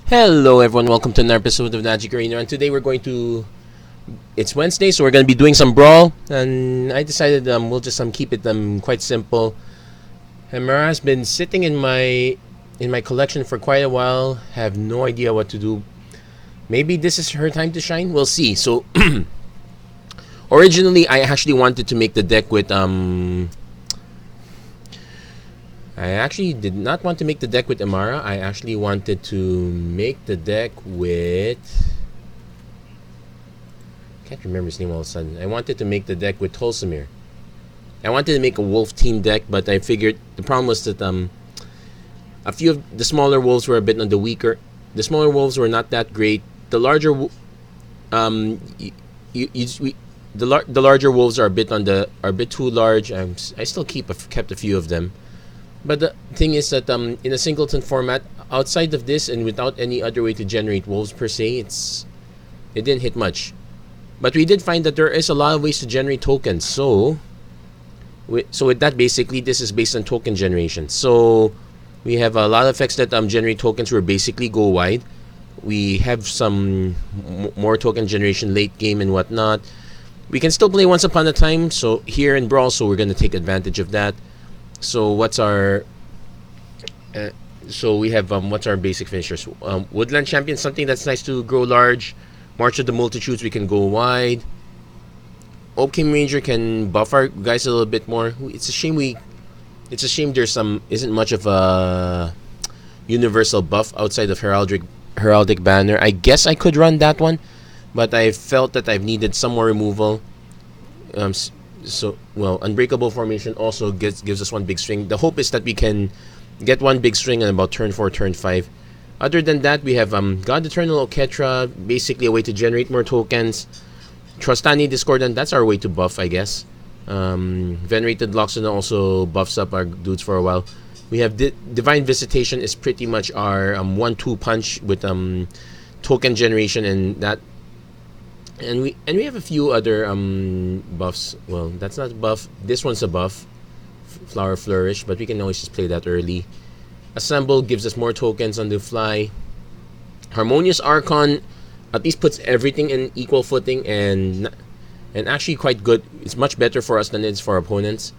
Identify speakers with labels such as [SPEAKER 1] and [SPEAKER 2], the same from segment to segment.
[SPEAKER 1] Hello everyone, welcome to another episode of Magic Arena, and today we're going to... It's Wednesday, so we're going to be doing some Brawl, and I decided we'll just keep it quite simple. Emmara has been sitting in my collection for quite a while, have no idea what to do. Maybe this is her time to shine? We'll see. So, originally I actually wanted to make the deck with... I actually did not want to make the deck with Emmara. I actually wanted to make the deck with... I can't remember his name all of a sudden. I wanted to make the deck with Tulsamir. I wanted to make a wolf team deck, but I figured the problem was that a few of the smaller wolves were a bit on the weaker. The smaller wolves were not that great. The larger the larger wolves are a bit too large. I still kept a few of them. But the thing is that in a singleton format, outside of this and without any other way to generate wolves per se, it didn't hit much. But we did find that there is a lot of ways to generate tokens. So with that, basically, this is based on token generation. So we have a lot of effects that generate tokens where basically go wide. We have some more token generation late game and whatnot. We can still play once upon a time. So here in Brawl, so we're going to take advantage of that. So what's our so we have what's our basic finishers? Woodland Champion, something that's nice to grow large. March of the Multitudes, we can go wide. Oakham Ranger can buff our guys a little bit more. It's a shame there's isn't much of a universal buff outside of Heraldic Banner. I guess I could run that one, but I felt that I've needed some more removal. Unbreakable Formation also gives us one big string. The hope is that we can get one big string on about turn 4, turn 5. Other than that, we have God Eternal Oketra, basically a way to generate more tokens. Trostani Discordant, that's our way to buff, I guess. Venerated Loxodon also buffs up our dudes for a while. We have Divine Visitation is pretty much our 1-2 punch with token generation and that. And we have a few other buffs. Well, that's not a buff. This one's a buff. Flower Flourish, but we can always just play that early. Assemble gives us more tokens on the fly. Harmonious Archon at least puts everything in equal footing and actually quite good. It's much better for us than it is for opponents.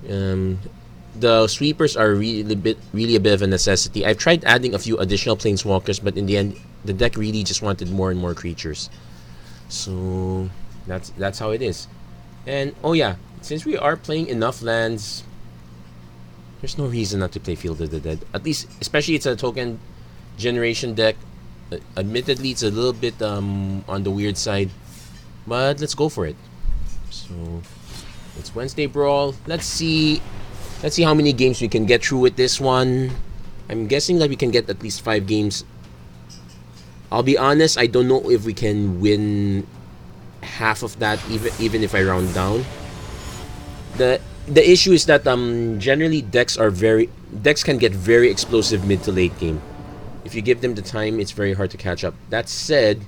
[SPEAKER 1] The sweepers are really a bit of a necessity. I've tried adding a few additional planeswalkers, but in the end, the deck really just wanted more and more creatures. So that's how it is. And oh yeah, since we are playing enough lands, there's no reason not to play Field of the Dead. At least, especially it's a token generation deck. Admittedly, it's a little bit on the weird side, but let's go for it. So it's Wednesday Brawl. Let's see how many games we can get through with this one. I'm guessing that we can get at least 5 games. I'll be honest, I don't know if we can win half of that, even if I round down. The issue is that generally decks can get very explosive mid to late game. If you give them the time, it's very hard to catch up. That said,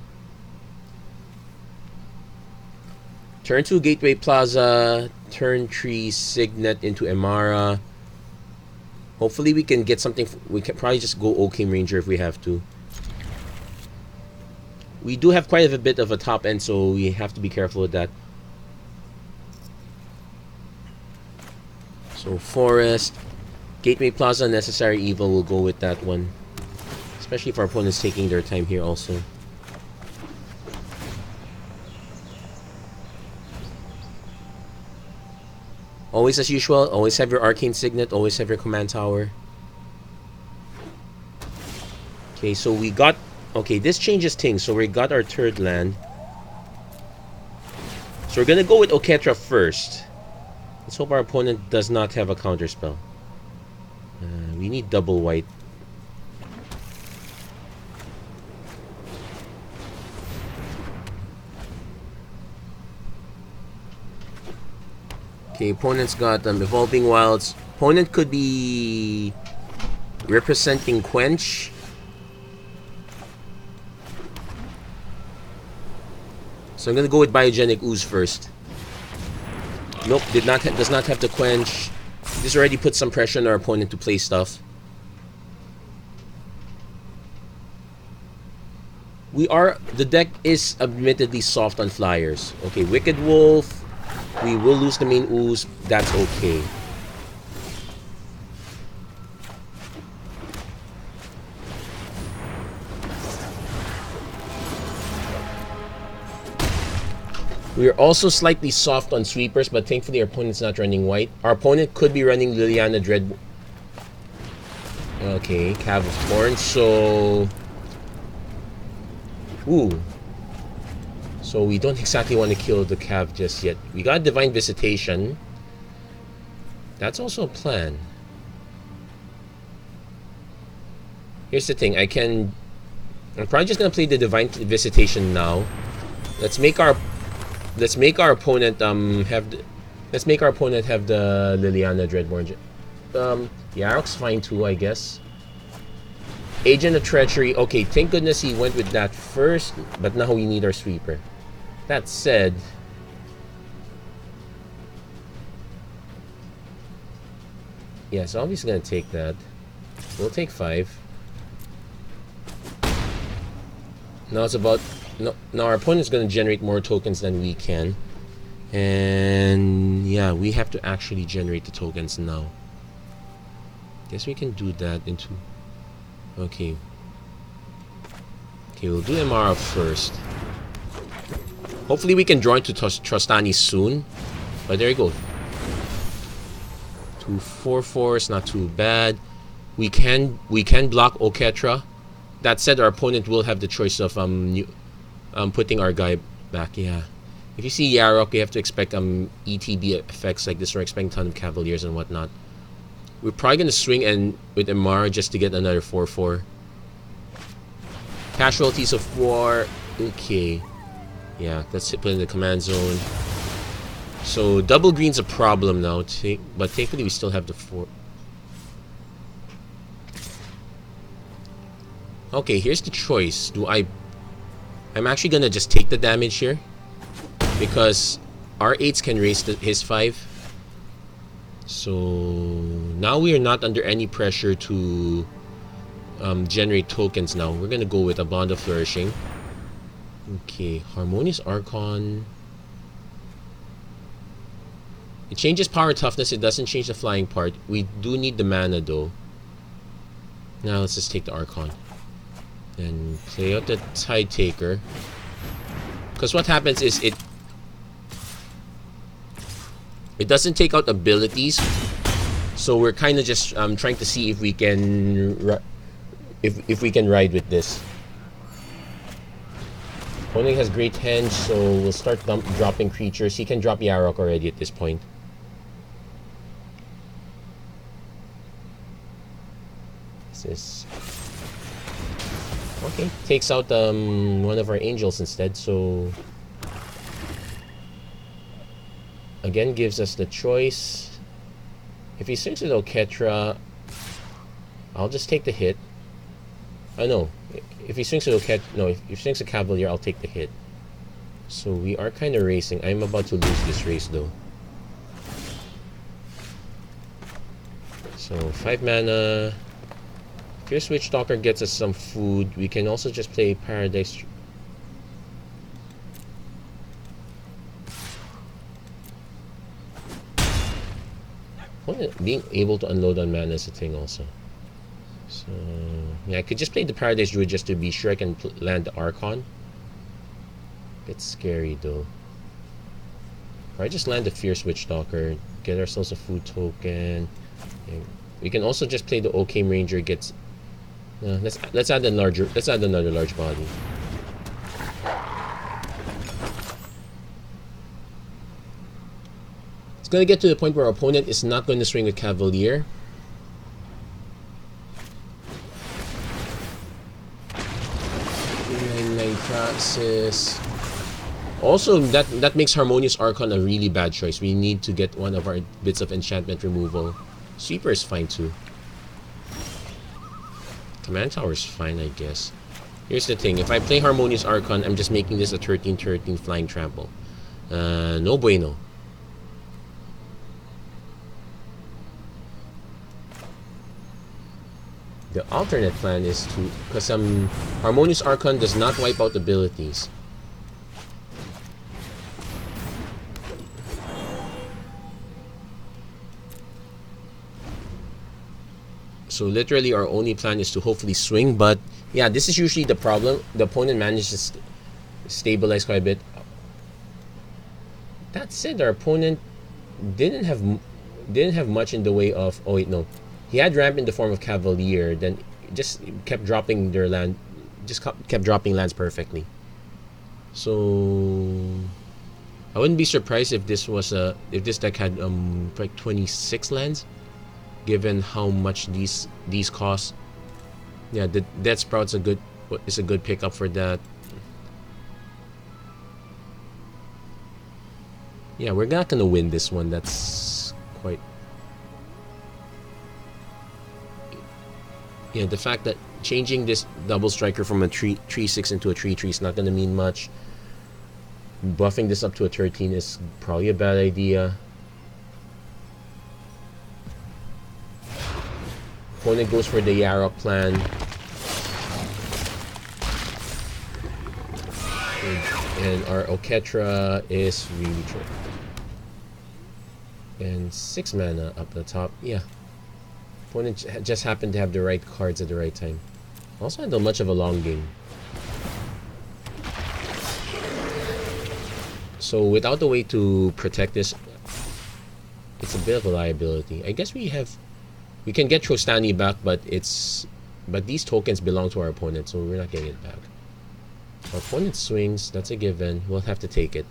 [SPEAKER 1] turn 2 Gateway Plaza, turn 3 Signet into Emmara. Hopefully we can get something. We can probably just go Oakham Ranger if we have to. We do have quite a bit of a top end, so we have to be careful with that. So Forest, Gateway Plaza, Necessary Evil, we'll go with that one. Especially if our opponent's taking their time here also. Always as usual, always have your Arcane Signet, always have your Command Tower. Okay, so we got... Okay, this changes things. So we got our third land. So we're gonna go with Oketra first. Let's hope our opponent does not have a counterspell. We need double white. Okay, opponent's got Evolving Wilds. Opponent could be representing Quench. So I'm gonna go with Biogenic Ooze first. Nope, does not have the Quench. This already puts some pressure on our opponent to play stuff. The deck is admittedly soft on flyers. Okay, Wicked Wolf. We will lose the main ooze. That's okay. We are also slightly soft on sweepers, but thankfully our opponent's not running white. Our opponent could be running Liliana Dread. Okay, Cav of Thorns, so... Ooh. So we don't exactly want to kill the Cav just yet. We got Divine Visitation. That's also a plan. Here's the thing, I'm probably just gonna play the Divine Visitation now. Let's make our opponent have the Liliana Dreadborn. Yarok's fine too, I guess. Agent of Treachery. Okay, thank goodness he went with that first, but now we need our sweeper. That said, yeah, so obviously gonna take that. We'll take 5. Now it's about now our opponent's gonna generate more tokens than we can. And yeah, we have to actually generate the tokens now. Guess we can do that into... Okay. Okay, we'll do Emmara first. Hopefully we can draw into Trostani soon. But there you go. 2 4/4s, not too bad. We can block Oketra. That said, our opponent will have the choice of putting our guy back. Yeah. If you see Yarok, you have to expect ETB effects like this. We're expecting a ton of Cavaliers and whatnot. We're probably gonna swing and with Emmara just to get another 4/4. Casualties of 4. Okay. Yeah, let's put in the command zone. So double green's a problem now, but thankfully we still have the 4. Okay, here's the choice. I'm actually gonna just take the damage here because our 8s can raise his 5. So now we are not under any pressure to generate tokens now. We're gonna go with a Bond of Flourishing. Okay, Harmonious Archon. It changes power toughness, it doesn't change the flying part. We do need the mana though. Now let's just take the Archon. And play out the Tide Taker. Because what happens is it doesn't take out abilities. So we're kind of just trying to see if we can if we can ride with this. Opponent has Great Henge, so we'll start dropping creatures. He can drop Yarok already at this point. This okay, takes out one of our angels instead, so again gives us the choice. If he swings with Oketra, I'll just take the hit. No. If he swings with if he swings a Cavalier, I'll take the hit. So we are kind of racing. I'm about to lose this race though. So 5 mana. Fierce Witchstalker gets us some food. We can also just play Paradise. Being able to unload on mana is a thing also. So yeah, I could just play the Paradise Druid just to be sure I can land the Archon. Bit scary though. Or I just land the Fierce Witchstalker, get ourselves a food token. And we can also just play the Occam Ranger. Gets let's add another large body. It's gonna get to the point where our opponent is not going to swing with Cavalier. Praxis. Also, that makes Harmonious Archon a really bad choice. We need to get one of our bits of enchantment removal. Sweeper is fine too. Command Tower is fine, I guess. Here's the thing. If I play Harmonious Archon, I'm just making this a 13/13 flying trample. No bueno. The alternate plan is to, because Harmonious Archon does not wipe out abilities. So literally our only plan is to hopefully swing, but yeah, this is usually the problem. The opponent manages to stabilize quite a bit. That said, our opponent didn't have much in the way of, oh wait, no. He had ramp in the form of Cavalier, then just kept dropping their land, just kept dropping lands perfectly. So I wouldn't be surprised if this deck had like 26 lands, given how much these cost. Yeah, the Death Sprout's is a good pickup for that. Yeah, we're not gonna win this one. That's quite. Yeah, the fact that changing this double striker from a 3/6 into a 3/3 is not gonna mean much. Buffing this up to a 13 is probably a bad idea. Opponent goes for the Yara plan. And our Oketra is really true. And 6 mana up the top. Yeah. Opponent just happened to have the right cards at the right time. Also had much of a long game. So without a way to protect this, it's a bit of a liability. I guess we can get Trostani back, but these tokens belong to our opponent, so we're not getting it back. Our opponent swings, that's a given. We'll have to take it.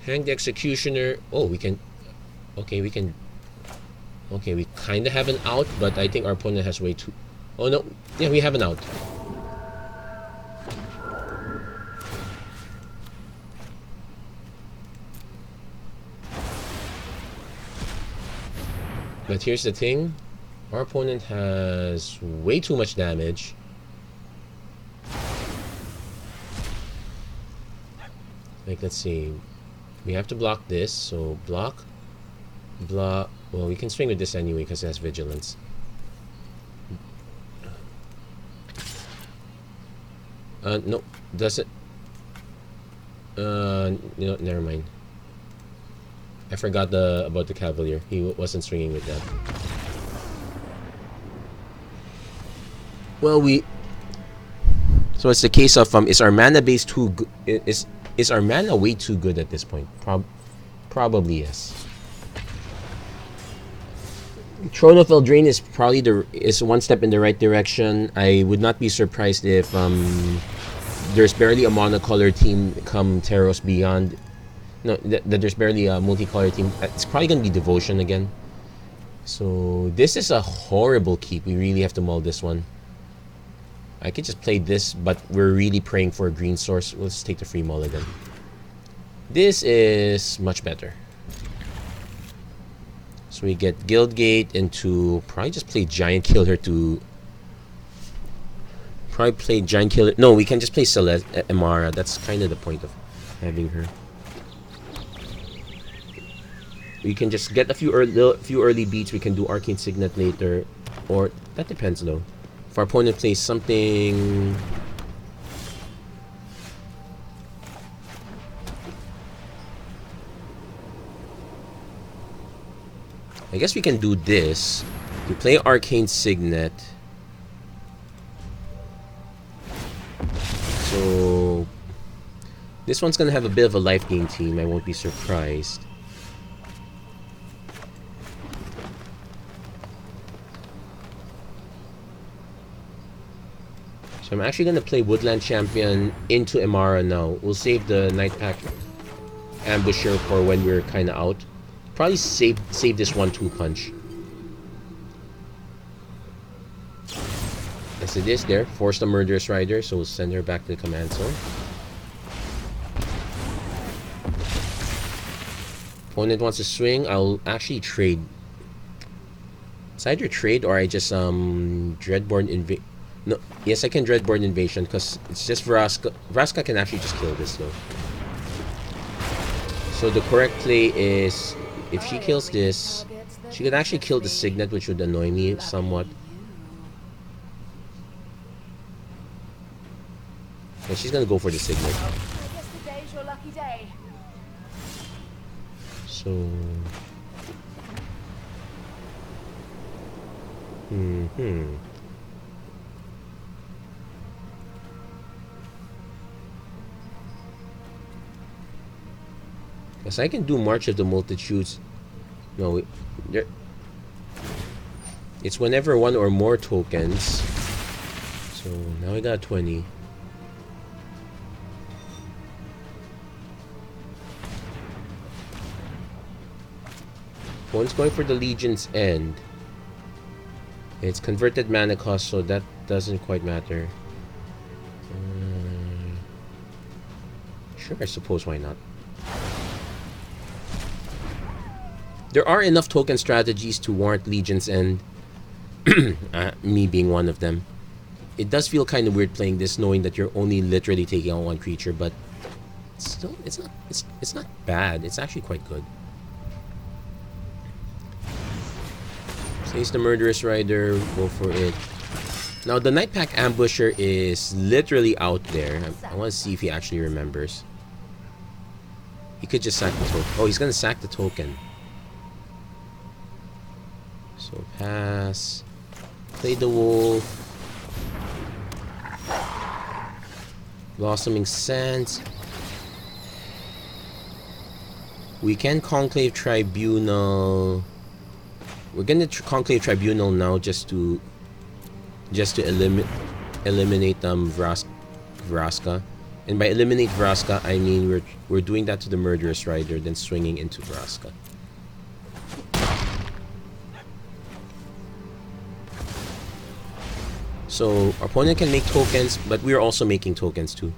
[SPEAKER 1] Hanged Executioner. Oh, we can. Okay, we can. Okay, we kind of have an out, but I think our opponent has way too. Oh no, yeah, we have an out. But here's the thing, our opponent has way too much damage. Like, let's see, we have to block this, so block. Well, we can swing with this anyway because it has vigilance. No, does it? No, never mind. I forgot about the Cavalier. He wasn't swinging with that. Well, so it's the case of is our mana base too good? Is our mana way too good at this point? Probably yes. Throne of Eldraine is probably is one step in the right direction. I would not be surprised if there's barely a monocolor team come Teros Beyond. No, that there's barely a multicolor team. It's probably gonna be Devotion again. So this is a horrible keep. We really have to mull this one. I could just play this, but we're really praying for a green source. Let's take the free mulligan. This is much better. So we get Guildgate into probably just play Giant Killer to probably play Giant Killer. No, we can just play Celeste Emmara. That's kind of the point of having her. We can just get a few early beats. We can do Arcane Signet later, or that depends though. If our opponent plays something. I guess we can do this. We play Arcane Signet. So this one's gonna have a bit of a life gain team. I won't be surprised. So I'm actually gonna play Woodland Champion into Emmara now. We'll save the Night Pack Ambusher for when we're kind of out. Probably save this 1-2 punch. As it is there, force the Murderous Rider, so we'll send her back to the command zone. Opponent wants to swing, I'll actually trade. It's either trade or I just Dreadborn invade. No, yes, I can Dreadborn invasion because it's just Vraska. Vraska can actually just kill this though. So the correct play is if she kills this, she could actually kill the Signet, which would annoy me somewhat. And she's gonna go for the Signet. So Yes, I can do March of the Multitudes. No, it's whenever one or more tokens. So now I got 20. One's going for the Legion's End. It's converted mana cost, so that doesn't quite matter. Sure, I suppose, why not? There are enough token strategies to warrant Legion's End. Me being one of them. It does feel kind of weird playing this, knowing that you're only literally taking on one creature, but still, it's not bad. It's actually quite good. Place the Murderous Rider, go for it. Now the Night Pack Ambusher is literally out there. I want to see if he actually remembers. He could just sack the token. Oh, he's gonna sack the token. So pass. Play the Wolf. Blossoming Sands. We can Conclave Tribunal. We're gonna Conclave Tribunal now just to eliminate Vraska. And by eliminate Vraska, I mean we're doing that to the Murderous Rider, then swinging into Vraska. So our opponent can make tokens, but we're also making tokens too.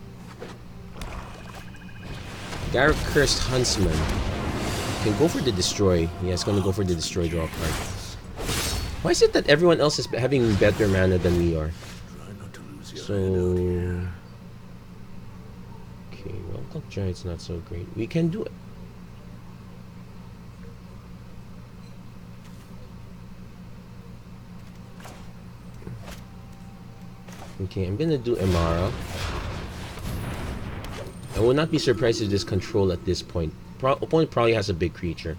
[SPEAKER 1] Garrett Cursed Huntsman can go for the Destroy. Yeah, it's gonna go for the Destroy draw card. Why is it that everyone else is having better mana than we are? So okay, well, Giant's not so great. We can do it. Okay, I'm gonna do Emmara. I will not be surprised if this control at this point. Opponent probably has a big creature.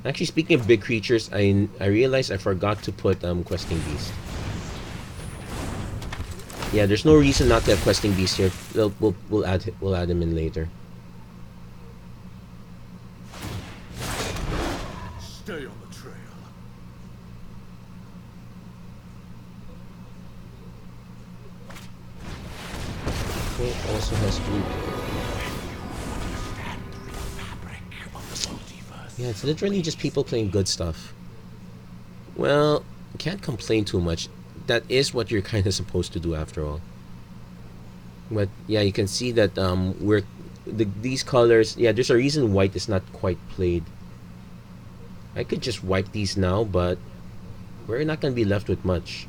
[SPEAKER 1] Actually, speaking of big creatures, I realized I forgot to put Questing Beast. Yeah, there's no reason not to have Questing Beast here. We'll add him in later.
[SPEAKER 2] Stay on the trail.
[SPEAKER 1] Okay, also has to. Yeah, it's literally just people playing good stuff. Well, can't complain too much. That is what you're kind of supposed to do after all. But yeah, you can see that these colors. Yeah, there's a reason white is not quite played. I could just wipe these now, but we're not gonna be left with much.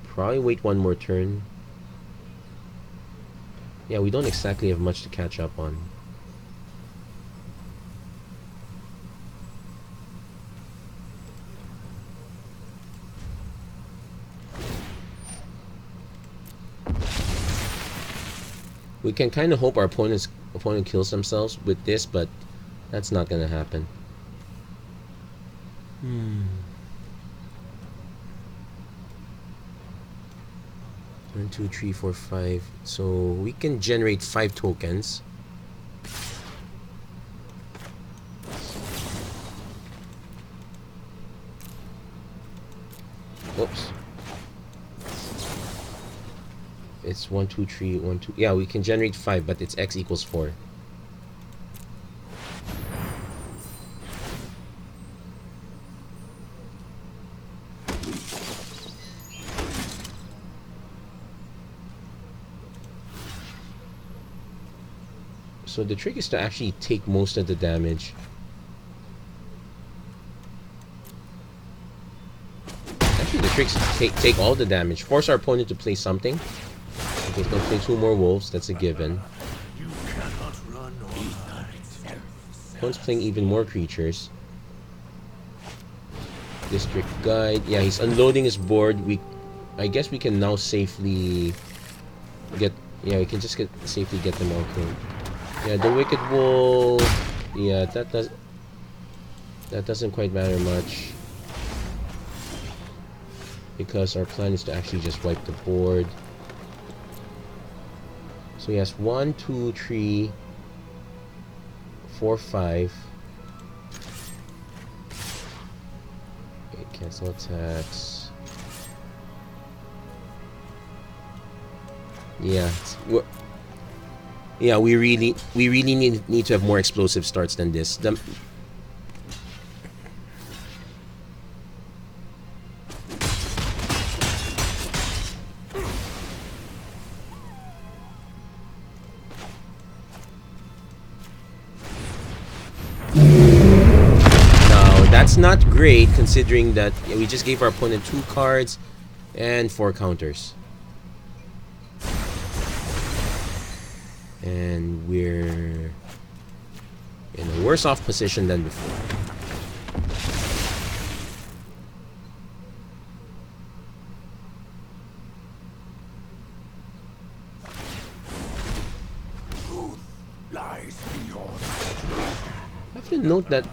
[SPEAKER 1] Probably wait one more turn. Yeah, we don't exactly have much to catch up on. We can kind of hope our opponent kills themselves with this, but that's not gonna happen. 1, 2, 3, 4, 5. So we can generate 5 tokens. Oops. It's 1, 2, 3, 1, 2. Yeah, we can generate 5, but it's x equals 4. So the trick is to actually take most of the damage. Actually, the trick is to take all the damage. Force our opponent to play something. Okay, he's gonna play 2 more wolves. That's a given.
[SPEAKER 2] You cannot run or hide.
[SPEAKER 1] Opponent's playing even more creatures. District Guide. Yeah, he's unloading his board. I guess we can now safely get. Yeah, we can just safely get them all killed. Yeah, the Wicked Wolf. Yeah, that doesn't quite matter much, because our plan is to actually just wipe the board. So he has 1, 2, 3, 4, 5. Okay, cancel attacks. Yeah, we really need to have more explosive starts than this. That's not great, considering that we just gave our opponent 2 cards and 4 counters. And we're in a worse off position than before.
[SPEAKER 2] Truth lies beyond.
[SPEAKER 1] I have to note that,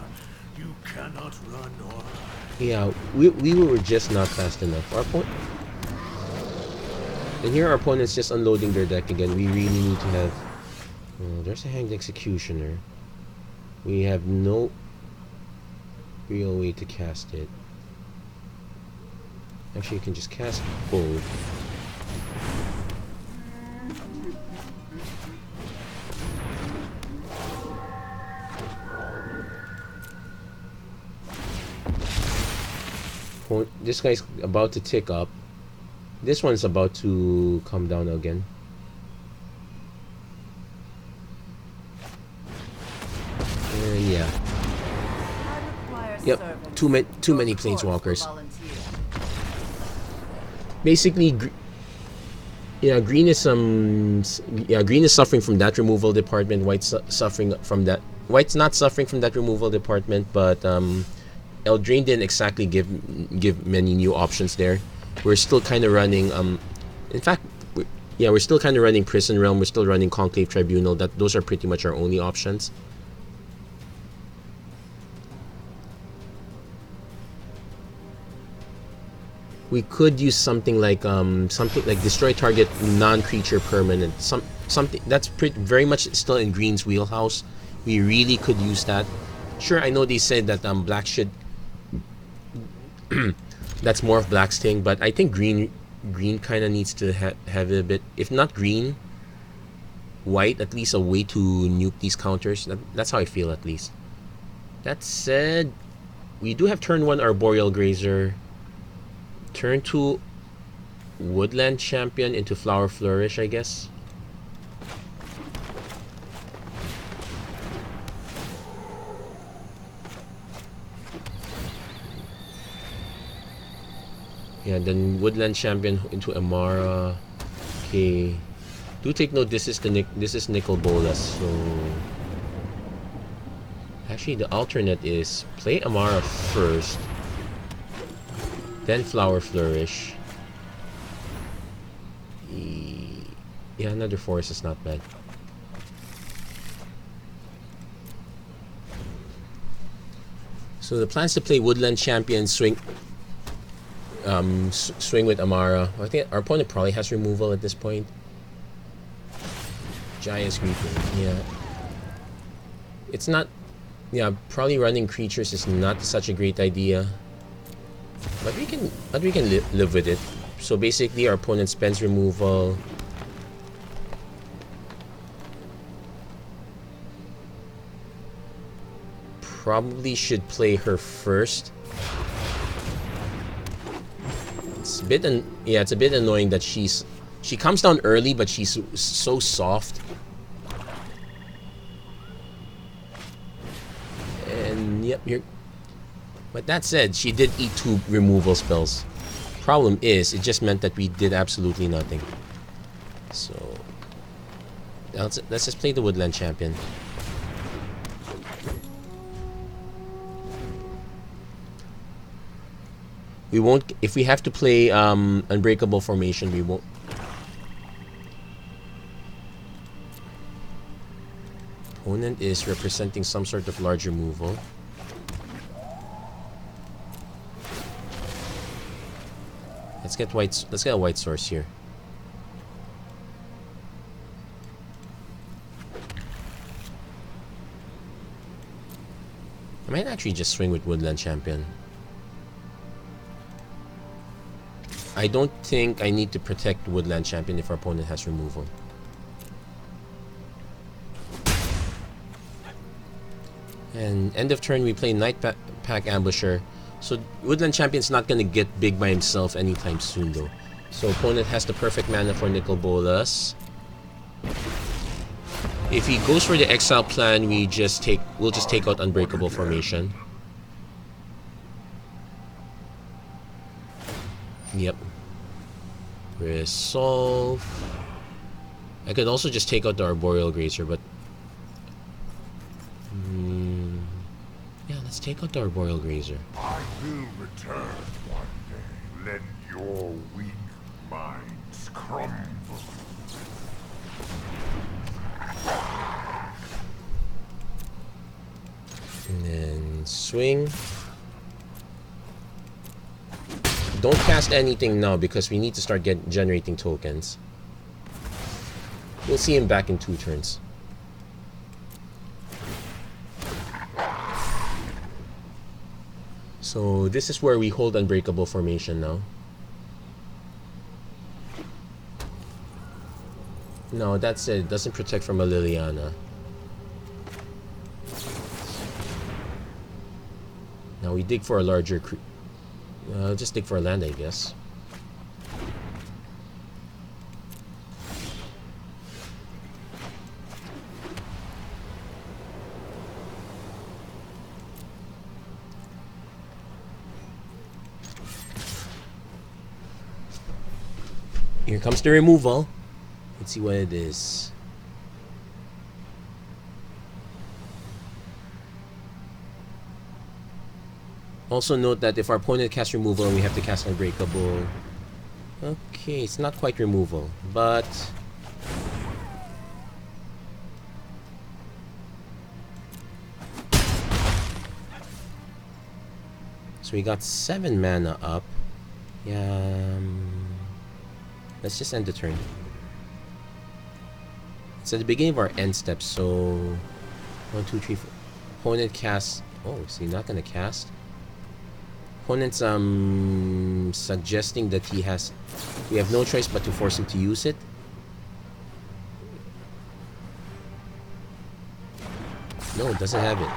[SPEAKER 2] You cannot run or hide.
[SPEAKER 1] yeah, we were just not fast enough. Our opponent, and here our opponent's just unloading their deck again. We really need to have. Oh, there's a Hanged Executioner. We have no real way to cast it. Actually, you can just cast both. This guy's about to tick up. This one's about to come down again. And yeah. Yep, too many planeswalkers. Basically, green is green is suffering from that removal department. White's suffering from that. White's not suffering from that removal department, but Eldraine didn't exactly give many new options there. We're still kind of running. In fact, we're still kind of running Prison Realm. We're still running Conclave Tribunal. Those are pretty much our only options. We could use something like destroy target non-creature permanent. Something that's very much still in Green's wheelhouse. We really could use that. Sure, I know they said that black should. That's more of Black's thing, but I think green kind of needs to have a bit, if not green, white, at least a way to nuke these counters. That's how I feel, at least. That said, we do have turn 1 Arboreal Grazer, turn 2 Woodland Champion into Flower Flourish, I guess. Yeah, then Woodland Champion into Emmara. Okay. Do take note, this is Nicol Bolas, so actually the alternate is play Emmara first, then Flower Flourish. Yeah, another forest is not bad. So the plans to play Woodland Champion, swing with Emmara. I think our opponent probably has removal at this point. Giant Creeper, yeah. It's not, yeah, probably running creatures is not such a great idea. But we can live with it. So basically our opponent spends removal. Probably should play her first. It's a bit annoying that she comes down early, but she's so soft. Yep, you're... But that said, she did eat 2 removal spells. Problem is, it just meant that we did absolutely nothing. So... let's just play the Woodland Champion. We won't... If we have to play Unbreakable Formation, we won't... Opponent is representing some sort of large removal. Let's get a white source here. I might actually just swing with Woodland Champion. I don't think I need to protect Woodland Champion if our opponent has removal. And end of turn we play Night Pack Ambusher. So Woodland Champion's not gonna get big by himself anytime soon though. So opponent has the perfect mana for Nicol Bolas. If he goes for the exile plan, we'll just take out Unbreakable Formation. Yep. Resolve. I could also just take out the Arboreal Grazer, but yeah, let's take out the Arboreal Grazer.
[SPEAKER 2] I will return one day. Let your weak minds crumble.
[SPEAKER 1] And then swing. Don't cast anything now because we need to start generating tokens. We'll see him back in 2 turns. So this is where we hold Unbreakable Formation now. No, that's it. It doesn't protect from a Liliana. Now we dig for a larger just dig for a land, I guess. Here comes the removal. Let's see what it is. Also note that if our opponent casts removal and we have to cast Unbreakable... Okay, it's not quite removal, but... So we got 7 mana up. Yeah, let's just end the turn. It's at the beginning of our end step, so... 1, 2, 3, 4... Opponent casts... Oh, is he not gonna cast? Opponent's suggesting that we have no choice but to force him to use it. No, it doesn't have it.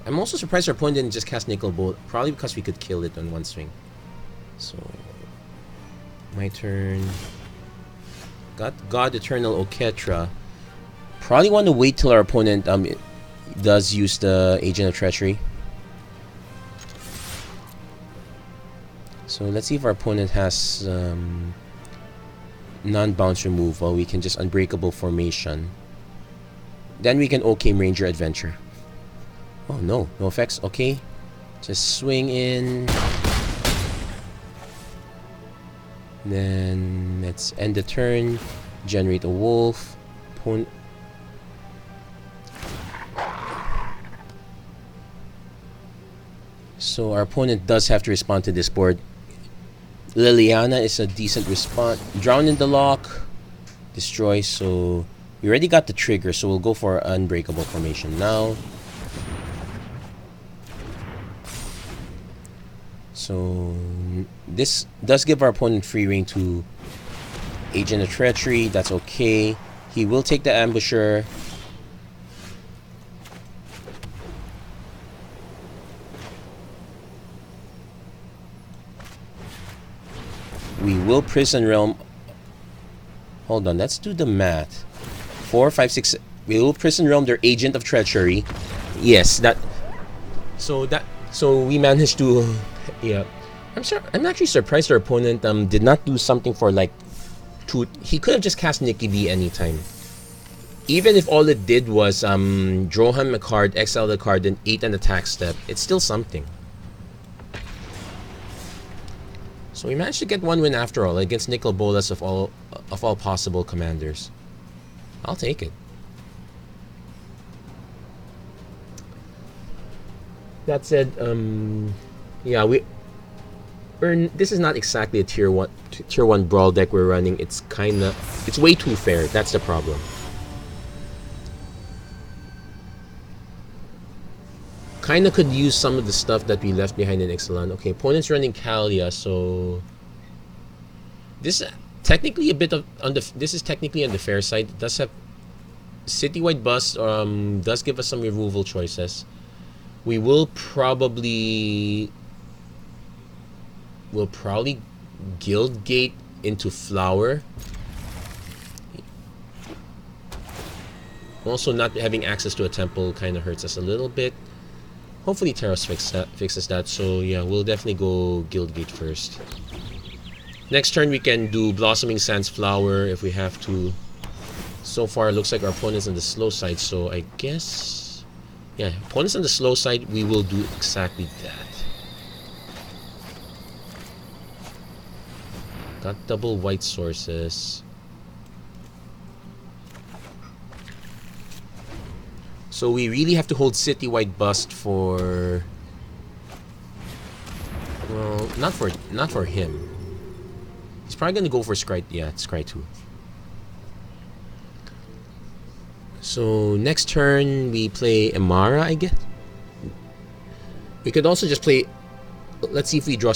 [SPEAKER 1] I'm also surprised our opponent didn't just cast Nicol Bolt, probably because we could kill it on 1 swing. So my turn. Got God Eternal Oketra. Probably want to wait till our opponent does use the Agent of Treachery. So let's see if our opponent has non-bounce removal. We can just Unbreakable Formation. Then we can OK Ranger Adventure. Oh no, no effects. Okay, just swing in. Then let's end the turn. Generate a wolf. So our opponent does have to respond to this board. Liliana is a decent response. Drown in the Lock. Destroy. So we already got the trigger. So we'll go for Unbreakable Formation now. So this does give our opponent free reign to Agent of Treachery. That's okay. He will take the Ambusher. We will Prison Realm. Hold on, let's do the math. 4, 5, 6. We will Prison Realm their Agent of Treachery. Yes, that. So we managed to. Yeah, I'm actually surprised our opponent did not do something for like two. He could have just cast Nikki B anytime. Even if all it did was draw him a card, exile the card, and 8 an attack step, it's still something. So we managed to get one win after all against Nicol Bolas of all possible commanders. I'll take it. That said, yeah, this is not exactly a tier one brawl deck we're running. It's way too fair. That's the problem. Kinda could use some of the stuff that we left behind in Ixalan. Okay, opponent's running Kalia, so this is technically this is technically on the fair side. It does have citywide bust. Does give us some removal choices. We will probably Guildgate into Flower. Also, not having access to a temple kind of hurts us a little bit. Hopefully Teros fixes that. So yeah, we'll definitely go Guildgate first. Next turn we can do Blossoming Sands Flower if we have to. So far it looks like our opponent's on the slow side, so I guess... yeah, opponent's on the slow side, we will do exactly that. Got double white sources. So we really have to hold citywide bust for... well, not for him. He's probably gonna go for Scry. Yeah, Scry 2. So next turn we play Emmara, I guess. We could also just play... let's see if we draw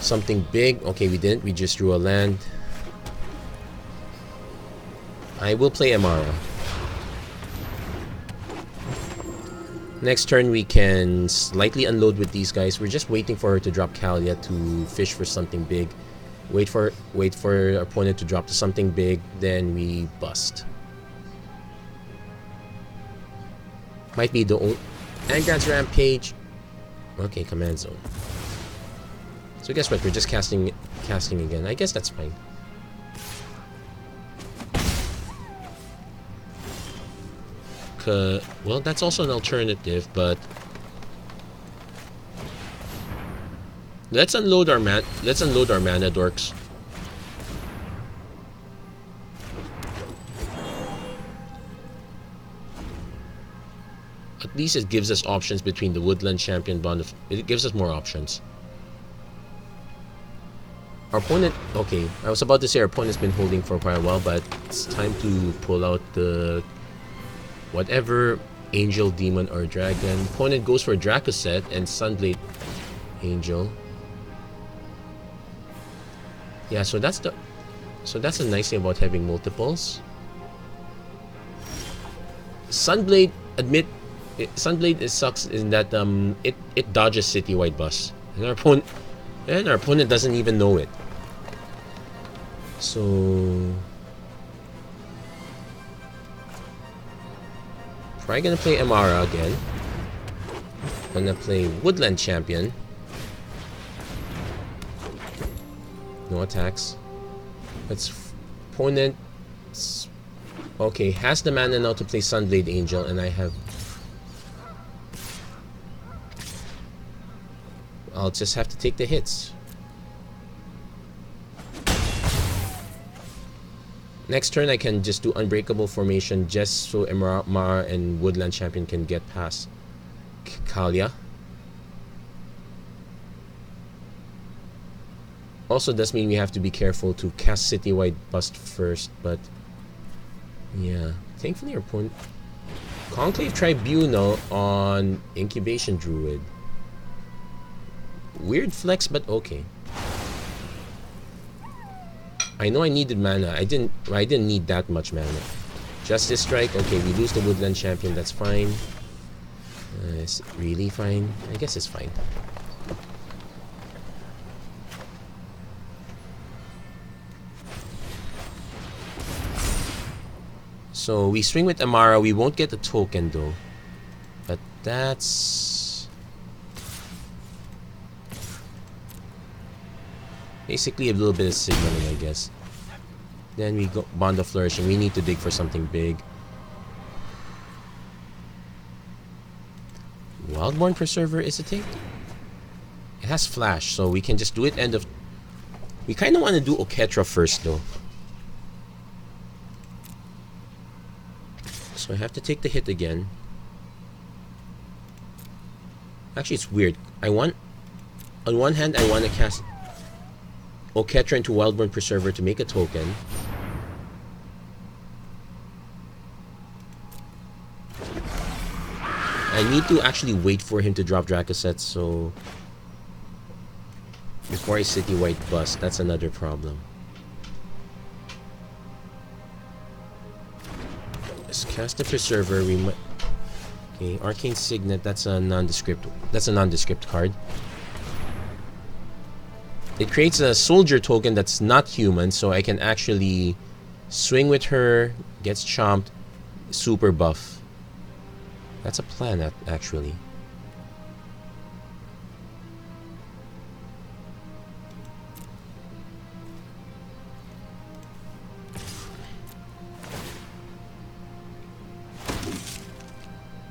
[SPEAKER 1] something big. Okay, we didn't. We just drew a land. I will play Emmara. Next turn we can slightly unload with these guys. We're just waiting for her to drop Kalia to fish for something big. Wait for our opponent to drop to something big, then we bust. Might be the old Angrad's Rampage. Okay, command zone. So guess what? We're just casting again. I guess that's fine. Well, that's also an alternative, but let's unload our mana dorks. At least it gives us options between the Woodland Champion Bond of... it gives us more options. Our opponent... okay, I was about to say our opponent's been holding for quite a while, but it's time to pull out the... whatever Angel, Demon, or Dragon. Opponent goes for Dracoset and Sunblade Angel. Yeah, so that's the nice thing about having multiples. Sunblade, Sunblade sucks in that it dodges citywide bust, and our opponent doesn't even know it. So probably gonna play Emmara again. Gonna play Woodland Champion. No attacks. That's opponent. Okay, has the mana now to play Sunblade Angel, and I have... I'll just have to take the hits. Next turn I can just do Unbreakable Formation just so Emmara and Woodland Champion can get past Kalia. Also does mean we have to be careful to cast Citywide Bust first, but yeah, thankfully our opponent... Conclave Tribunal on Incubation Druid. Weird flex, but okay. I know I needed mana. I didn't need that much mana. Justice Strike. Okay, we lose the Woodland Champion. That's fine. It's really fine. I guess it's fine. So we swing with Emmara. We won't get the token though. But That's basically a little bit of signaling, I guess. Then we go Bond of Flourishing. We need to dig for something big. Wildborn Preserver is a take. It has flash, so we can just do it end of... We kind of want to do Oketra first, though. So I have to take the hit again. Actually, it's weird. On one hand, I want to cast Oketra into Wildborn Preserver to make a token. I need to actually wait for him to drop Dracoset, so... Before I City White bust, that's another problem. Let's cast the Preserver. We might... Okay, Arcane Signet, that's a nondescript. That's a nondescript card. It creates a soldier token that's not human, so I can actually swing with her, gets chomped, super buff. That's a plan, actually.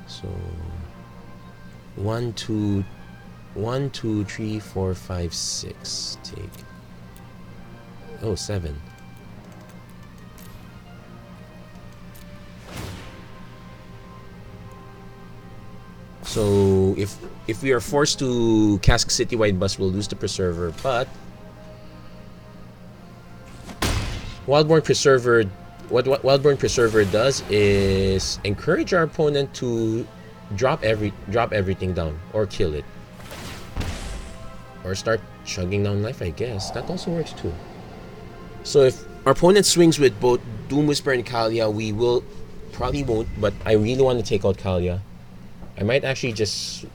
[SPEAKER 1] So 1, 2, 3, 4, 5, 6. Take. Oh, 7. So if we are forced to cast Citywide Bust, we'll lose the Preserver. But Wildborn Preserver, what Wildborn Preserver does is encourage our opponent to drop everything down or kill it, or start chugging down life. I guess that also works too. So if our opponent swings with both Doom Whisper and Kalia, we will probably won't. But I really want to take out Kalia. I might actually just...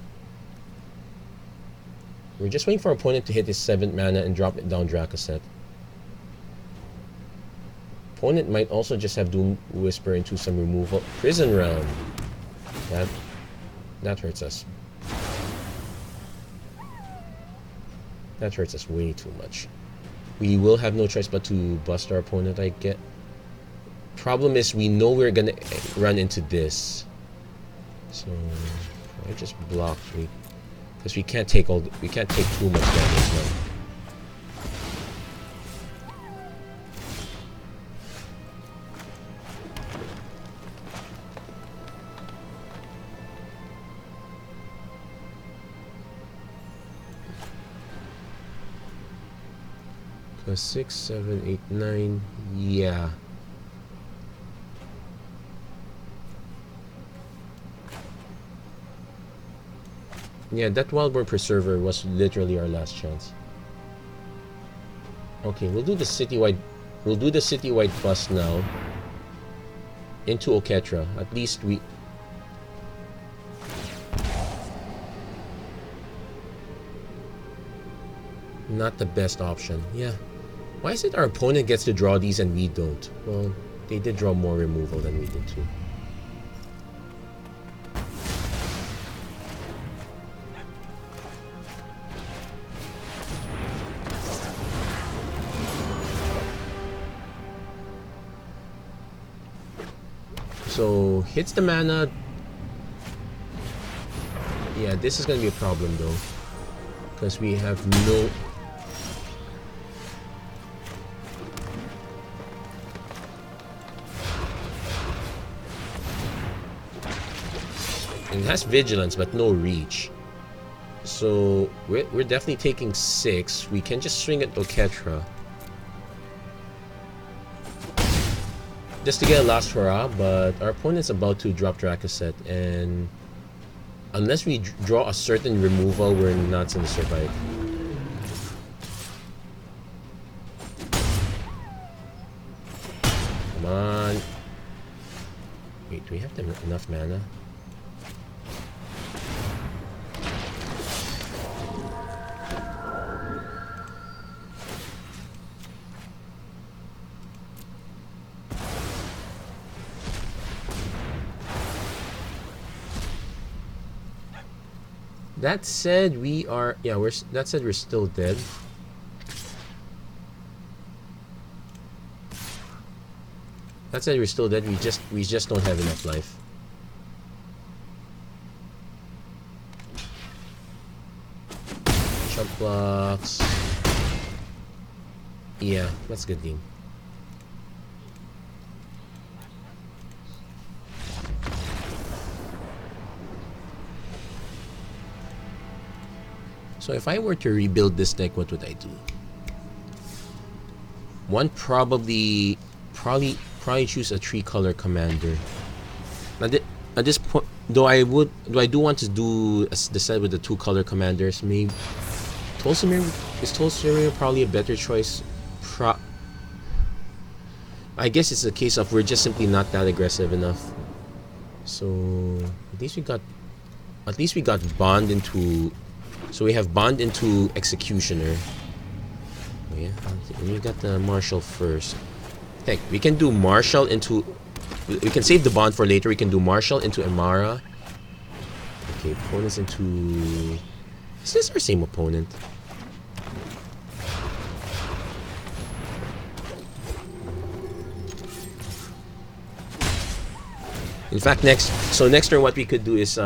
[SPEAKER 1] We're just waiting for our opponent to hit his 7th mana and drop it down Dracoset. Opponent might also just have Doom Whisper into some removal. Prison Realm. That hurts us. That hurts us way too much. We will have no choice but to bust our opponent, I get. Problem is, we know we're gonna run into this. So I just block because we can't take too much damage now. Plus 6, 7, 8, 9. Yeah. Yeah, that Wildborn Preserver was literally our last chance. Okay, we'll do the citywide bust now into Oketra. At least we... Not the best option. Yeah. Why is it our opponent gets to draw these and we don't? Well, they did draw more removal than we did too. So, hits the mana. Yeah, this is gonna be a problem though, because we have no... It has Vigilance, but no reach. So, we're definitely taking 6. We can just swing at Oketra just to get a last hurrah, but our opponent's about to drop Dracoset, and unless we draw a certain removal, we're not gonna survive. Come on. Wait, do we have enough mana? That said, we are that said we're still dead. That said we're still dead. We just don't have enough life. Jump blocks. Yeah, that's a good game. So if I were to rebuild this deck, what would I do? One, probably choose a 3-color commander. At this point, though, I do want to do the set with the 2-color commanders. Maybe Tolsimir probably a better choice. I guess it's a case of we're just simply not that aggressive enough. So at least we got Bond into. So we have Bond into Executioner. Oh yeah, we got the Marshal first. Heck, we can do Marshal into. We can save the Bond for later. We can do Marshal into Emmara. Okay, opponents into. Is this our same opponent? In fact, next turn, what we could do is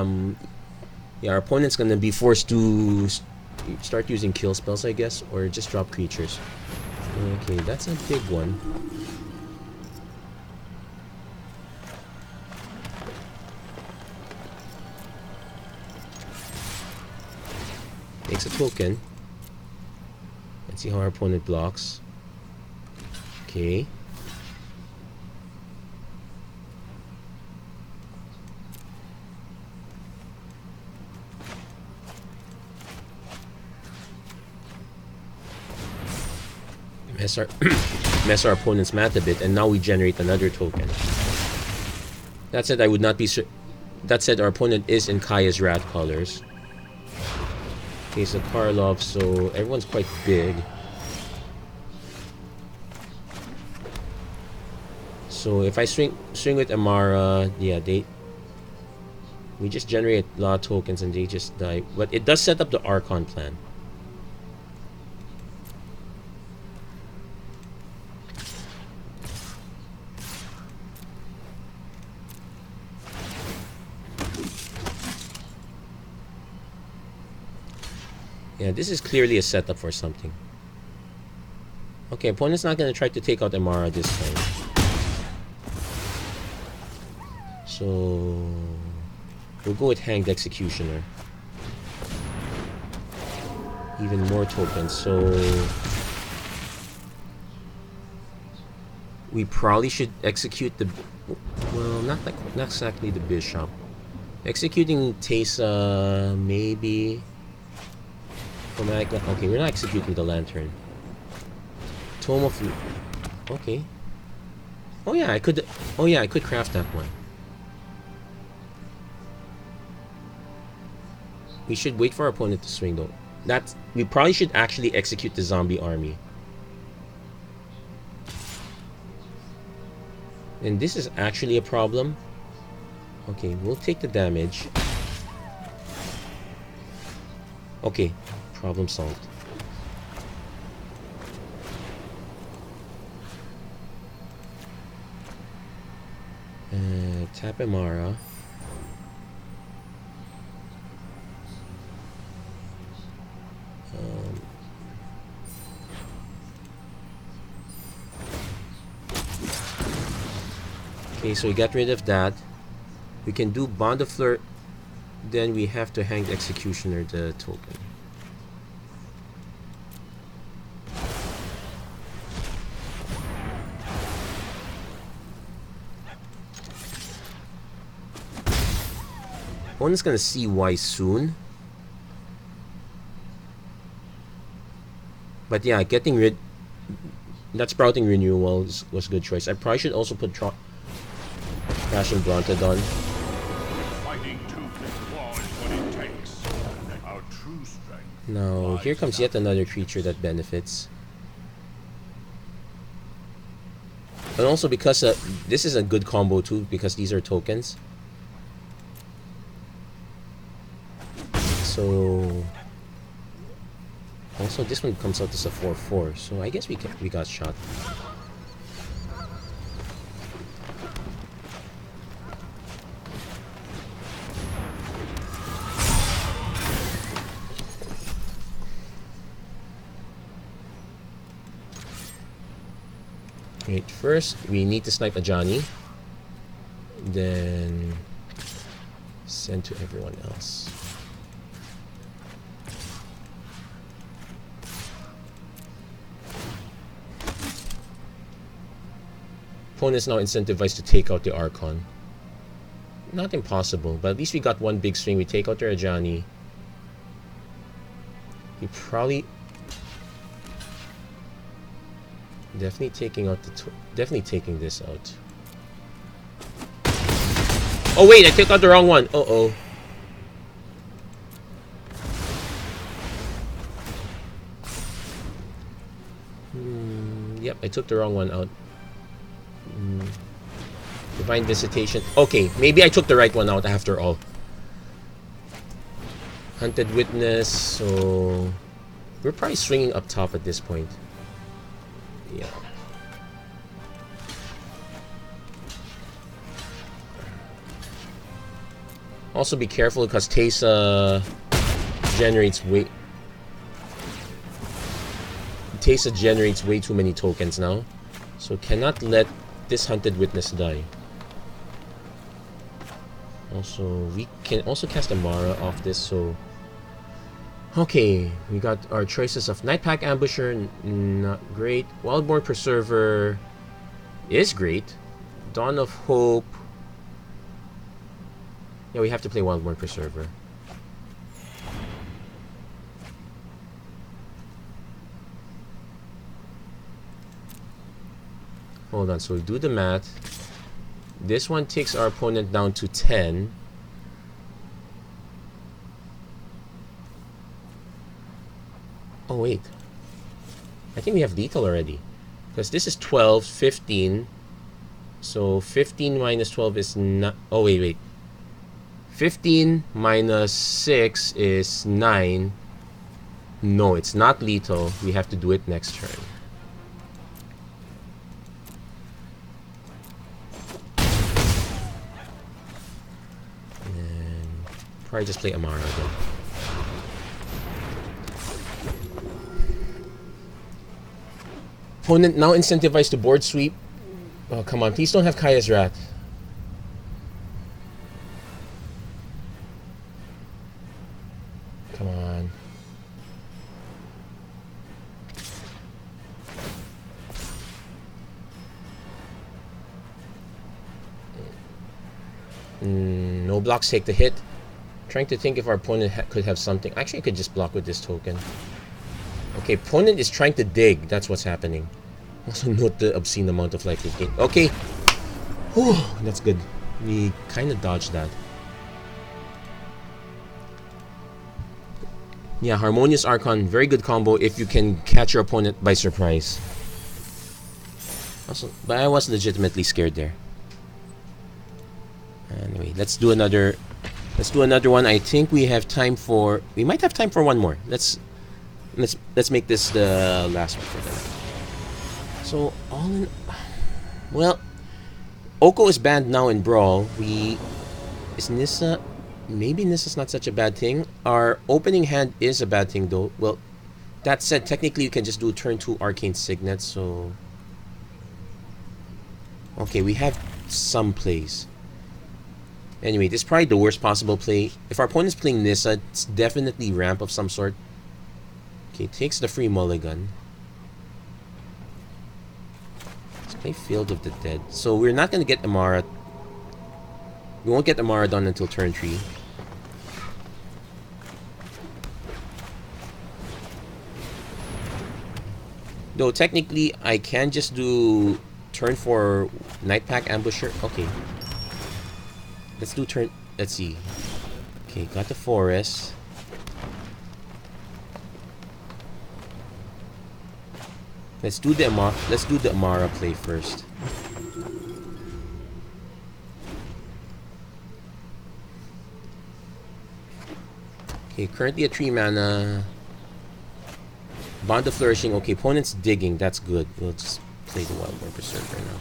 [SPEAKER 1] yeah, our opponent's gonna be forced to start using kill spells, I guess, or just drop creatures. Okay, that's a big one. Takes a token. Let's see how our opponent blocks. Okay. Mess our opponent's math a bit, and now we generate another token. That said, I would not be. That said, our opponent is in Kaya's Rat colors. Okay, so Karlov, so everyone's quite big. So if I swing with Emmara, yeah, we just generate a lot of tokens and they just die. But it does set up the Archon plan. Yeah, this is clearly a setup for something. Okay, opponent's not going to try to take out Emmara this time. So we'll go with Hanged Executioner. Even more tokens, so we probably should execute the, well, not exactly the Bishop. Executing Teysa, maybe. Okay, we're not executing the Lantern. Tome of... Okay. Oh yeah, I could craft that one. We should wait for our opponent to swing though. We probably should actually execute the zombie army. And this is actually a problem. Okay, we'll take the damage. Okay, problem solved. Tap Emmara. Okay, so we got rid of that. We can do Bond of Flirt. Then we have to hang the Executioner the token. Opponent's gonna see why soon. But yeah, getting rid... That Sprouting Renewal was a good choice. I probably should also put Crashing Brontodon. Now, here comes yet another creature that benefits. And also because this is a good combo too, because these are tokens. So So also this one comes out as a 4/4. So I guess we got shot. Wait, first we need to snipe a Johnny, then send to everyone else. Opponent's now incentivized to take out the Archon. Not impossible, but at least we got one big swing. We take out their Ajani. He probably definitely taking out the definitely taking this out. Oh wait, I took out the wrong one. Uh-oh. Yep, I took the wrong one out. Divine Visitation. Okay, maybe I took the right one out after all. Hunted Witness, so we're probably swinging up top at this point. Yeah. Also be careful because Teysa generates way too many tokens now. So cannot let this Hunted Witness die. Also, we can also cast Emmara off this, so okay, we got our choices of Nightpack Ambusher, not great. Wildborn Preserver is great. Dawn of Hope. Yeah, we have to play Wildborn Preserver. Hold on, so we do the math. This one takes our opponent down to 10. Oh wait, I think we have lethal already, because this is 12, 15. So 15 minus 12 is not. Oh wait. 15 minus 6 is 9. No, it's not lethal. We have to do it next turn. And probably just play Emmara again. Opponent now incentivized to board sweep. Oh, come on. Please don't have Kaya's Wrath. Come on. No blocks take the hit. Trying to think if our opponent could have something. Actually, I could just block with this token. Okay, opponent is trying to dig. That's what's happening. Also note the obscene amount of life we gain. Okay. Whew, that's good. We kind of dodged that. Yeah, Harmonious Archon, very good combo if you can catch your opponent by surprise. Also, but I was legitimately scared there. Anyway, let's do another one. I think we have time for. We might have time for one more. Let's make this the last one for them. So all in, well, Oko is banned now in Brawl. Is Nissa? Maybe Nissa's not such a bad thing. Our opening hand is a bad thing though. Well, that said, technically you can just do turn 2 Arcane Signet. So okay, we have some plays. Anyway, this is probably the worst possible play. If our opponent's playing Nissa, it's definitely ramp of some sort. Okay, takes the free mulligan. Let's play Field of the Dead. So we're not going to get Emmara. We won't get Emmara done until turn 3. Though technically, I can just do turn 4 Nightpack Ambusher. Okay. Let's do turn. Let's see. Okay, got the forest. Let's do the Emmara play first. Okay, Okay, currently at 3 mana. Bond of Flourishing. Okay, opponent's digging. That's good. We'll just play the Wildborn Berserker now.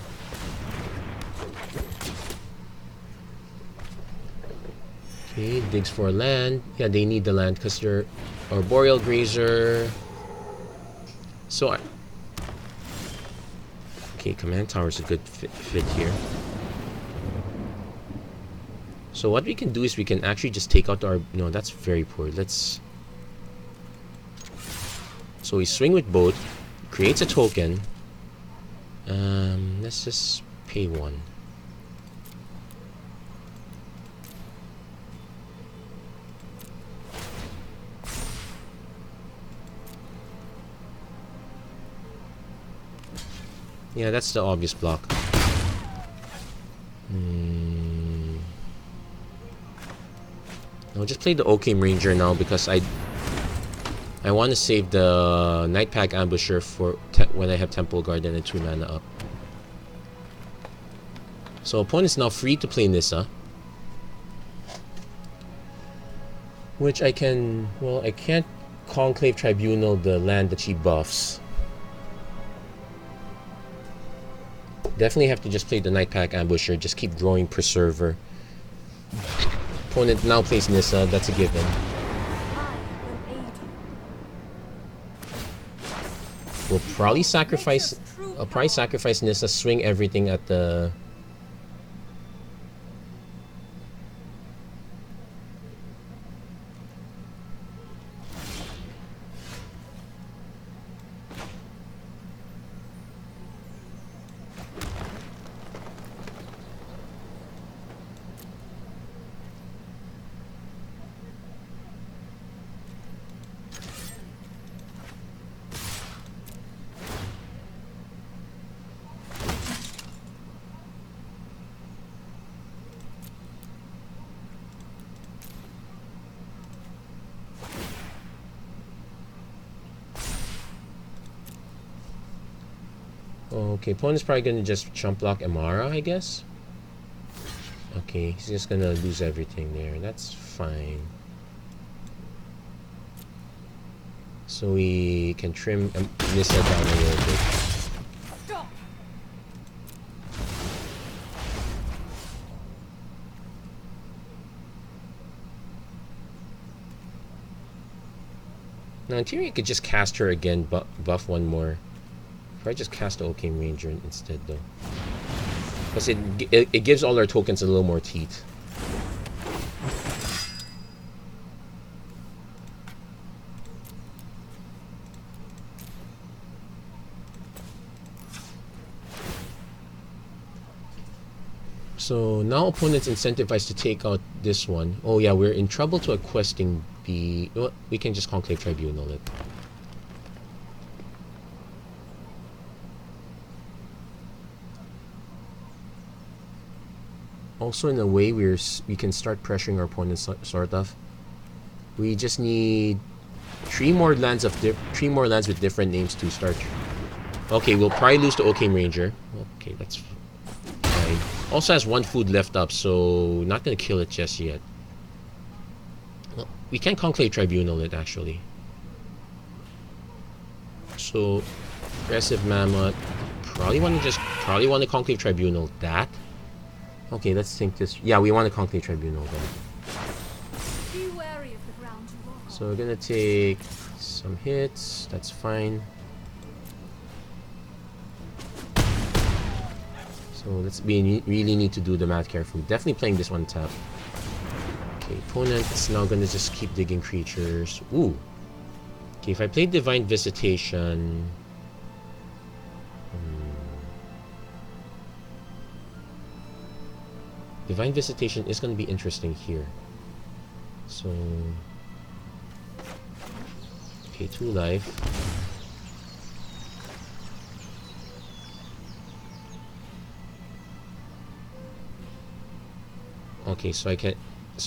[SPEAKER 1] Okay, digs for land. Yeah, they need the land because they're Arboreal Grazer. So, okay, Command Tower is a good fit here. So what we can do is we can actually just take out our... No, that's very poor. Let's... So we swing with both. Creates a token. Let's just pay 1. Yeah, that's the obvious block. I'll just play the Oakham Ranger now because I want to save the Nightpack Ambusher for when I have Temple Garden and 2 mana up. So opponent's now free to play Nissa. Which I can... Well, I can't Conclave Tribunal the land that she buffs. Definitely have to just play the Nightpack Ambusher. Just keep drawing Preserver. Opponent now plays Nissa. That's a given. We'll probably sacrifice... I'll probably sacrifice Nissa, swing everything at the... Okay, opponent's probably gonna just chump block Emmara, I guess. Okay, he's just gonna lose everything there. That's fine. So we can trim Nissa down a little bit. Now in theory, I could just cast her again, buff 1 more. Probably just cast the Oakham Ranger instead, though. Because it gives all our tokens a little more teeth. So now opponent's incentivized to take out this one. Oh yeah, we're in trouble to a questing B. Well, we can just Conclave Tribunal it. Also, in a way, we can start pressuring our opponents, sort of. We just need 3 more lands with different names to start. Okay, we'll probably lose to Oakham Ranger. Okay, that's fine. Also has 1 food left up, so not gonna kill it just yet. Well, we can Conclave Tribunal it actually. So, aggressive Mammoth. Probably want to Conclave Tribunal that. Okay, let's think this. Yeah, we want to Conclave Tribunal then. So we're gonna take some hits. That's fine. So we really need to do the math carefully. Definitely playing this one tap. Okay, opponent is now gonna just keep digging creatures. Ooh. Okay, if I play Divine Visitation. Divine Visitation is going to be interesting here. So... Okay, 2 life. Okay, so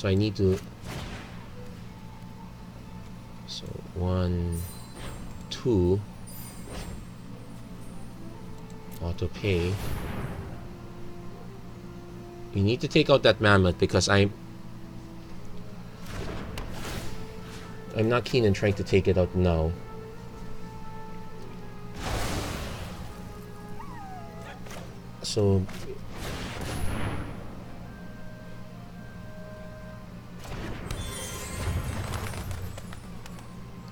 [SPEAKER 1] I need to... So, 1, 2... Auto pay. We need to take out that Mammoth because I'm not keen on trying to take it out now. So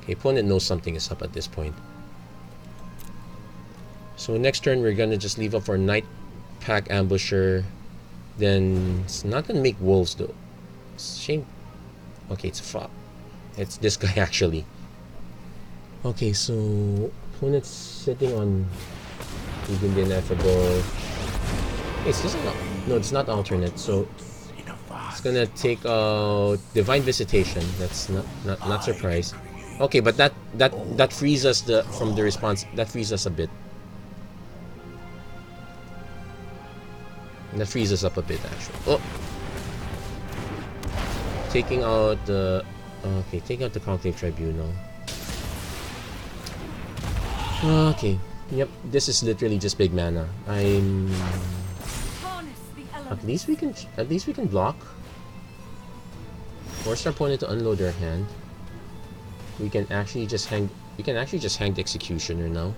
[SPEAKER 1] okay, opponent knows something is up at this point. So next turn we're gonna just leave up our Night Pack Ambusher. Then it's not gonna make wolves though. Shame. Okay, it's a flop. It's this guy actually. Okay, so opponent's sitting on even the ineffable. It's just no, it's not alternate. So it's gonna take out Divine Visitation. That's not surprise. Okay, but that frees us from the response. That frees us a bit. That frees us up a bit actually. Oh, taking out the taking out the Conclave Tribunal. Okay, yep. This is literally just big mana. At least we can block. Force our opponent to unload their hand. We can actually just hang. We can actually just hang the Executioner now.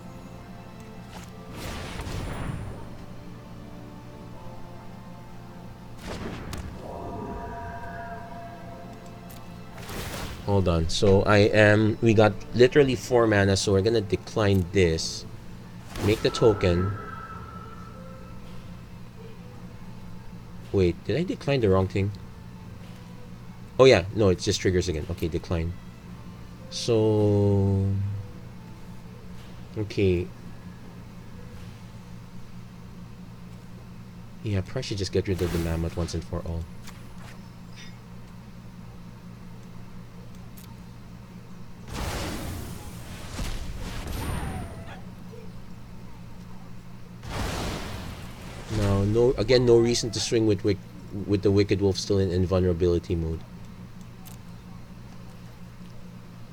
[SPEAKER 1] Hold on. So we got literally 4 mana, so we're gonna decline this. Make the token. Wait, did I decline the wrong thing? Oh yeah, no, it just triggers again. Okay, decline. So okay. Yeah, probably should just get rid of the Mammoth once and for all. Now, no reason to swing with the Wicked Wolf still in invulnerability mode.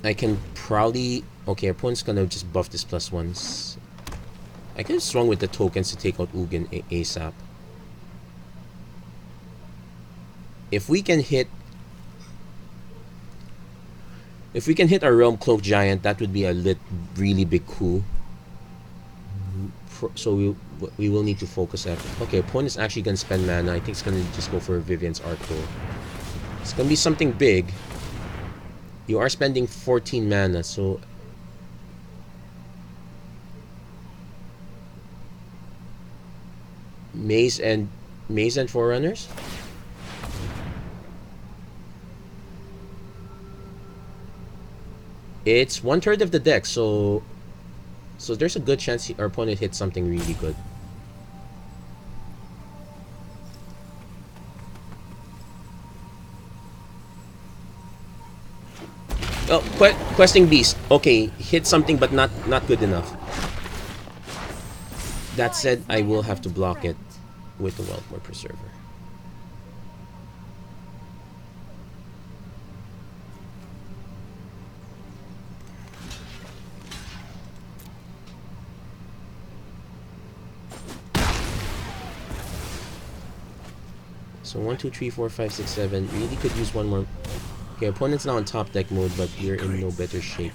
[SPEAKER 1] I can probably... Okay, our opponent's gonna just buff this +1s. I could have swung with the tokens to take out Ugin ASAP. If we can hit our Realm Cloak Giant, that would be a really big coup. So we will need to focus that. Okay, opponent's actually gonna spend mana. I think it's gonna just go for Vivian's Arco. It's gonna be something big. You are spending 14 mana, so Maze and Forerunners. It's 1/3 of the deck, so there's a good chance our opponent hits something really good. Oh, Questing Beast. Okay, hit something but not good enough. That said, I will have to block it with the Wildmore Preserver. So 1, 2, 3, 4, 5, 6, 7. Really could use one more. Okay, opponent's now in top deck mode, but we're in no better shape.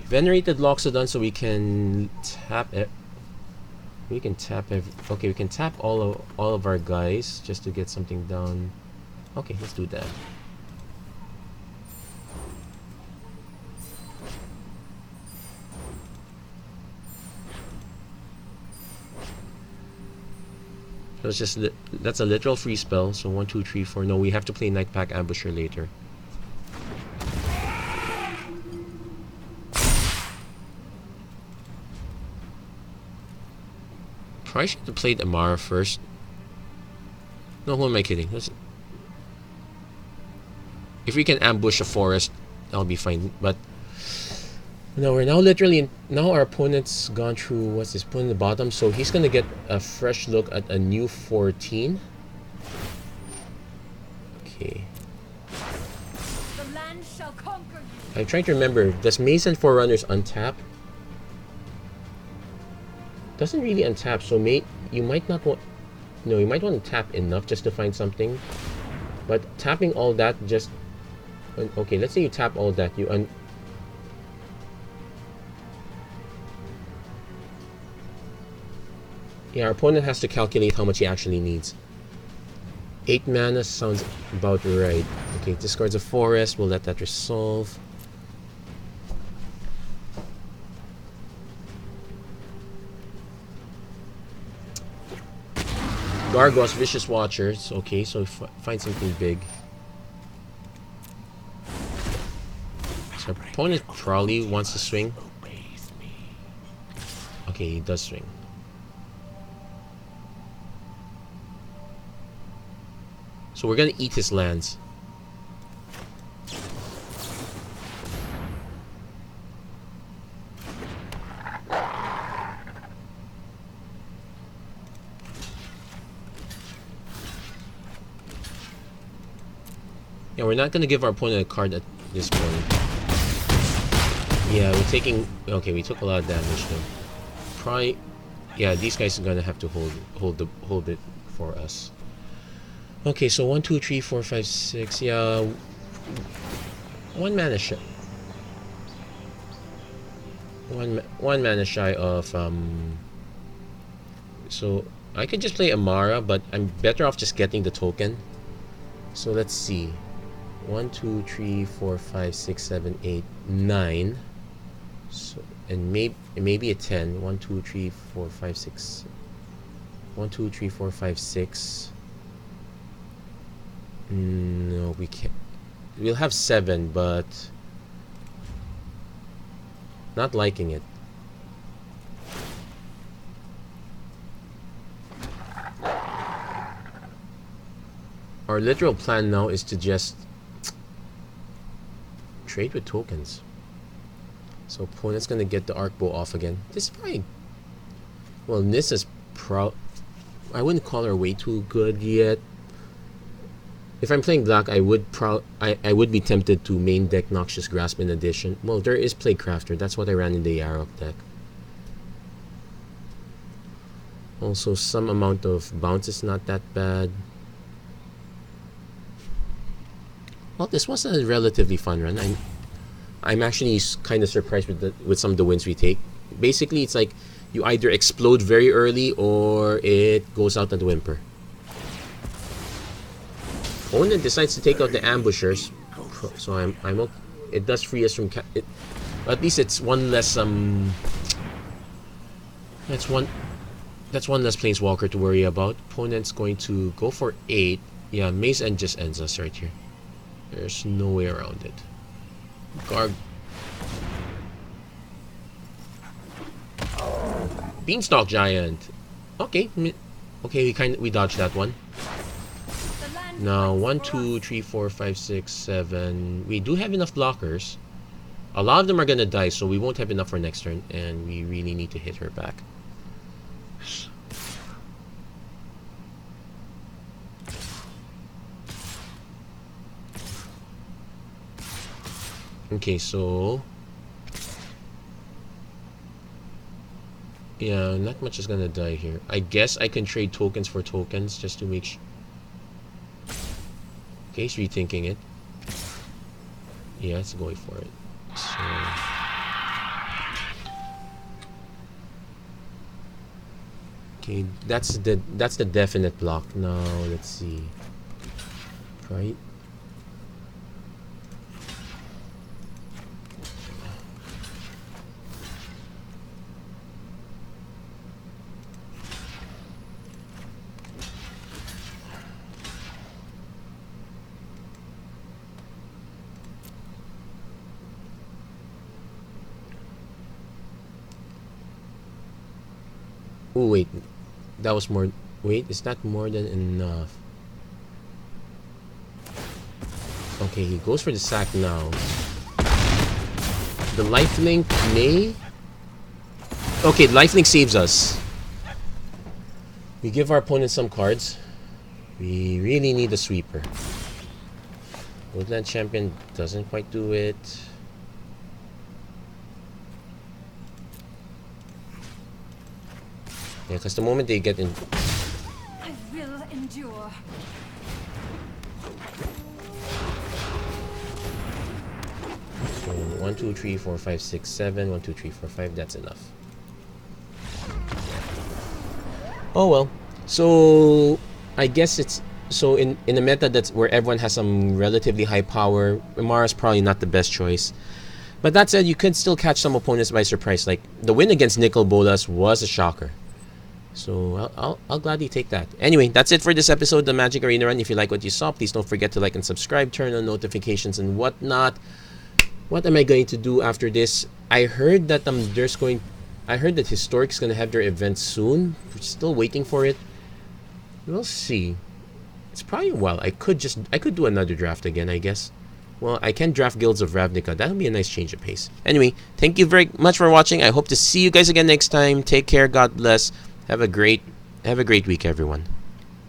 [SPEAKER 1] Venerated Loxodon, so we can tap it. We can tap okay, we can tap all of our guys just to get something down. Okay, let's do that. So it's just that's a literal free spell. So 1, 2, 3, 4. No, we have to play Night Pack Ambusher later. Probably should have played Emmara first. No, who am I kidding? If we can ambush a forest, I'll be fine. But no, we're now literally now our opponent's gone through what's this? Put in the bottom, so he's gonna get a fresh look at a new 14. Okay.
[SPEAKER 3] The land shall conquer you.
[SPEAKER 1] I'm trying to remember. Does Maze and Forerunners untap? Doesn't really untap, so you might not want. No, you might want to tap enough just to find something. But tapping all that just Okay, let's say you tap all that. Yeah, our opponent has to calculate how much he actually needs. 8 mana sounds about right. Okay, discards a forest. We'll let that resolve. Gargos, Vicious Watchers. Okay, so find something big. So our opponent probably wants to swing. Okay, he does swing. So we're gonna eat his lands. Yeah, we're not gonna give our opponent a card at this point. Yeah, we're taking. Okay, we took a lot of damage though. Probably. Yeah, these guys are gonna have to hold it for us. Okay, so 1, 2, 3, 4, 5, 6. Yeah, 1 mana shy. One mana shy of So I could just play Emmara, but I'm better off just getting the token. So let's see. 1, 2, 3, 4, 5, 6, 7, 8, 9. So and maybe a 10. 1, 2, 3, 4, 5, 6. 1, 2, 3, 4, 5, 6. No, we can't. We'll have 7, but not liking it. Our literal plan now is to just trade with tokens. So opponent's gonna get the arc bow off again. This is fine. Well, Nissa's I wouldn't call her way too good yet. If I'm playing black, I would be tempted to main deck Noxious Grasp in addition. Well, there is Plaguecrafter. That's what I ran in the Yarok deck. Also, some amount of bounce is not that bad. Well, this was a relatively fun run. I'm actually kind of surprised with some of the wins we take. Basically, it's like you either explode very early or it goes out at the whimper. Opponent decides to take out the ambushers, so I'm okay. It does free us from at least it's one less that's one less planeswalker to worry about. Opponent's going to go for 8. Yeah, Maze End just ends us right here. There's no way around it. Beanstalk Giant. Okay, we dodged that one. Now 1, 2, 3, 4, 5, 6, 7. We do have enough blockers. A lot of them are gonna die, so we won't have enough for next turn, and we really need to hit her back. Okay, so yeah, not much is gonna die here. I guess I can trade tokens for tokens just to make sure. Okay, he's rethinking it. Yeah, let's go for it. So okay, that's the definite block. Now let's see. Right. Oh wait, that was more. Wait, is that more than enough? Okay, he goes for the sack now. The lifelink may. Okay, lifelink saves us. We give our opponent some cards. We really need a sweeper. Woodland Champion doesn't quite do it. Yeah, because the moment they get in...
[SPEAKER 3] I will endure.
[SPEAKER 1] 1, 2, 3, 4, 5, 6, 7. 1, 2, 3, 4, 5. That's enough. Oh well. So I guess it's so in a meta that's where everyone has some relatively high power. Emmara's probably not the best choice. But that said, you could still catch some opponents by surprise. Like the win against Nicol Bolas was a shocker. So I'll gladly take that. Anyway, that's it for this episode of the Magic Arena Run. If you like what you saw, please don't forget to like and subscribe, turn on notifications and whatnot. What am I going to do after this? I heard that Historic's gonna have their event soon. We're still waiting for it. We'll see. It's probably I could do another draft again, I guess. Well, I can draft Guilds of Ravnica. That'll be a nice change of pace. Anyway, thank you very much for watching. I hope to see you guys again next time. Take care. God bless. Have a great week, everyone.